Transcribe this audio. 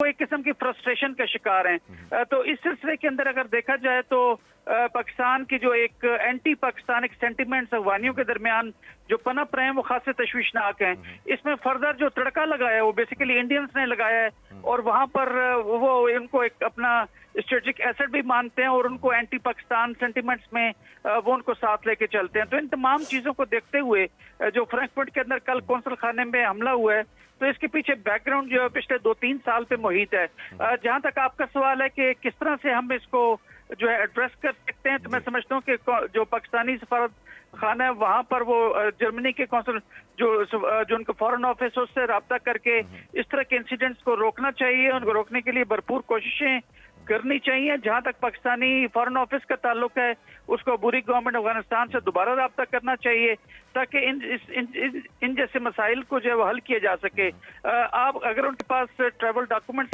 وہ ایک قسم کی فرسٹریشن کا شکار ہیں۔ تو اس سلسلے کے اندر اگر دیکھا جائے تو پاکستان کی جو ایک اینٹی پاکستانک سینٹیمنٹس افغانیوں کے درمیان جو پنپ رہے ہیں وہ خاصے تشویشناک ہیں۔ اس میں فردر جو تڑکا لگایا ہے وہ بیسیکلی انڈینز نے لگایا ہے، اور وہاں پر وہ ان کو ایک اپنا اسٹریٹجک ایسٹ بھی مانتے ہیں، اور ان کو اینٹی پاکستان سینٹیمنٹس میں وہ ان کو ساتھ لے کے چلتے ہیں۔ تو ان تمام چیزوں کو دیکھتے ہوئے جو فرینکفرٹ کے اندر کل قونصل خانے میں حملہ ہوا ہے، تو اس کے پیچھے بیک گراؤنڈ جو ہے پچھلے 2-3 سال پہ محیط ہے۔ جہاں تک آپ کا سوال ہے کہ کس طرح سے ہم اس کو جو ہے ایڈریس کر سکتے ہیں، تو میں سمجھتا ہوں کہ جو پاکستانی سفارت خانہ ہے وہاں پر وہ جرمنی کے قونصل جو ان کا فارن آفس ہے اس سے رابطہ کر کے اس طرح کے انسیڈنٹس کو روکنا چاہیے، ان کو روکنے کے لیے بھرپور کوششیں کرنی چاہیے۔ جہاں تک پاکستانی فارن آفس کا تعلق ہے اس کو عبوری گورنمنٹ افغانستان سے دوبارہ رابطہ کرنا چاہیے تاکہ ان جیسے مسائل کو جو ہے وہ حل کیا جا سکے۔ آپ اگر ان کے پاس ٹریول ڈاکومنٹ